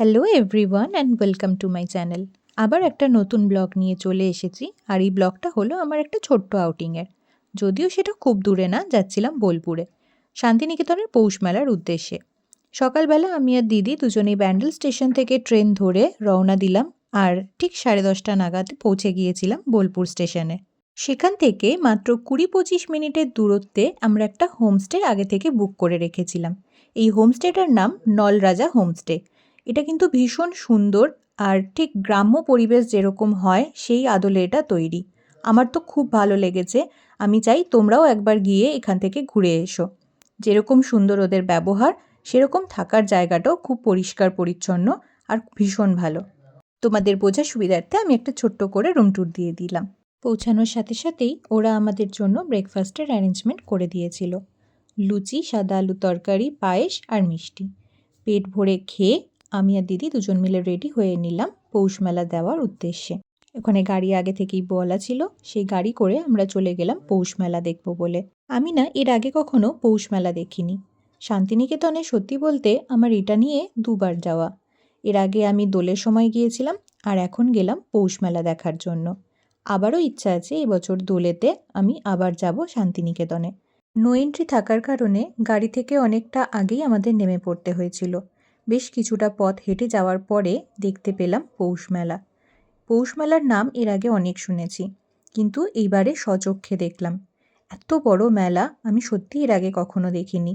Hello everyone and welcome to my channel. আবার একটা নতুন ব্লগ নিয়ে চলে এসেছি। আর এই ব্লগটা হলো আমার একটা ছোট্ট আউটিংয়ের। যদিও সেটা খুব দূরে না, যাচ্ছিলাম বোলপুরে শান্তিনিকেতনের পৌষ মেলার উদ্দেশ্যে। সকালবেলা আমি আর দিদি দুজনেই ব্যান্ডেল স্টেশন থেকে ট্রেন ধরে রওনা দিলাম। আর ঠিক 10:30 নাগাদ পৌঁছে গিয়েছিলাম বোলপুর স্টেশনে। সেখান থেকে মাত্র 20-25 মিনিটের দূরত্বে আমরা একটা হোমস্টে আগে থেকে বুক করে রেখেছিলাম। এই হোমস্টেটার নাম নলরাজা হোমস্টে। এটা কিন্তু ভীষণ সুন্দর আর ঠিক গ্রাম্য পরিবেশ যেরকম হয় সেই আদলে এটা তৈরি। আমার তো খুব ভালো লেগেছে। আমি চাই তোমরাও একবার গিয়ে এখান থেকে ঘুরে এসো। যেরকম সুন্দর ওদের ব্যবহার, সেরকম থাকার জায়গাটাও খুব পরিষ্কার পরিচ্ছন্ন আর ভীষণ ভালো। তোমাদের বোঝার সুবিধার্থে আমি একটা ছোট্ট করে রুম ট্যুর দিয়ে দিলাম। পৌঁছানোর সাথে সাথেই ওরা আমাদের জন্য ব্রেকফাস্টের অ্যারেঞ্জমেন্ট করে দিয়েছিল। লুচি, সাদা আলু তরকারি, পায়েস আর মিষ্টি। পেট ভরে খেয়ে আমি আর দিদি দুজন মিলে রেডি হয়ে নিলাম পৌষ মেলা দেওয়ার উদ্দেশ্যে। ওখানে গাড়ি আগে থেকেই বলা ছিল, সেই গাড়ি করে আমরা চলে গেলাম পৌষ মেলা দেখব বলে। আমি না এর আগে কখনো পৌষ মেলা দেখিনি। শান্তিনিকেতনে সত্যি বলতে আমার এটা নিয়ে দুবার যাওয়া। এর আগে আমি দোলের সময় গিয়েছিলাম, আর এখন গেলাম পৌষ মেলা দেখার জন্য। আবারও ইচ্ছা আছে এবছর দোলেতে আমি আবার যাব শান্তিনিকেতনে। নো এন্ট্রি থাকার কারণে গাড়ি থেকে অনেকটা আগেই আমাদের নেমে পড়তে হয়েছিল। বেশ কিছুটা পথ হেঁটে যাওয়ার পরে দেখতে পেলাম পৌষ মেলা। পৌষ মেলার নাম এর আগে অনেক শুনেছি, কিন্তু এইবারে স্বচক্ষে দেখলাম। এত বড় মেলা আমি সত্যি এর আগে কখনো দেখিনি।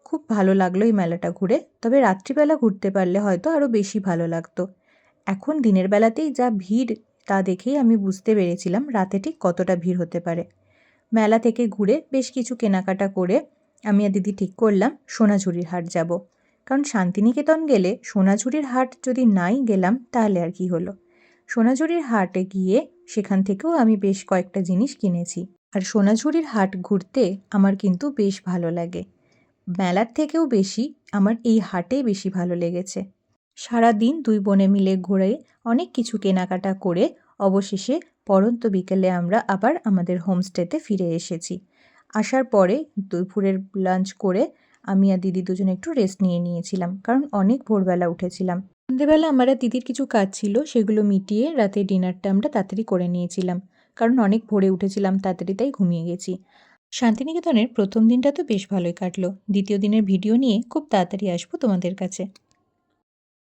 খুব ভালো লাগলো এই মেলাটা ঘুরে। তবে রাত্রিবেলা ঘুরতে পারলে হয়তো আরও বেশি ভালো লাগতো। এখন দিনের বেলাতেই যা ভিড়, তা দেখেই আমি বুঝতে পেরেছিলাম রাতে ঠিক কতটা ভিড় হতে পারে। মেলা থেকে ঘুরে বেশ কিছু কেনাকাটা করে আমি আর দিদি ঠিক করলাম সোনাঝুরির হাট যাব। কারণ শান্তিনিকেতন গেলে সোনাঝুরির হাট যদি নাই গেলাম তাহলে আর কি হলো। সোনাঝুরির হাটে গিয়ে সেখান থেকেও আমি বেশ কয়েকটা জিনিস কিনেছি। আর সোনাঝুরির হাট ঘুরতে আমার কিন্তু বেশ ভালো লাগে। মেলার থেকেও বেশি আমার এই হাটেই বেশি ভালো লেগেছে। সারাদিন দুই বোনে মিলে ঘুরে অনেক কিছু কেনাকাটা করে অবশেষে পড়ন্ত বিকেলে আমরা আবার আমাদের হোমস্টেতে ফিরে এসেছি। আসার পরে দুপুরের লাঞ্চ করে আমি আর দিদি দুজনে একটু রেস্ট নিয়েছিলাম, কারণ অনেক ভোরবেলা উঠেছিলাম। সন্ধ্যেবেলা আমার আর দিদির কিছু কাজ ছিল, সেগুলো মিটিয়ে রাতে ডিনারটা আমরা তাড়াতাড়ি করে নিয়েছিলাম, কারণ অনেক ভোরে উঠেছিলাম তাড়াতাড়ি, তাই ঘুমিয়ে গেছি। শান্তিনিকেতনের প্রথম দিনটা তো বেশ ভালোই কাটলো। দ্বিতীয় দিনের ভিডিও নিয়ে খুব তাড়াতাড়ি আসবো তোমাদের কাছে।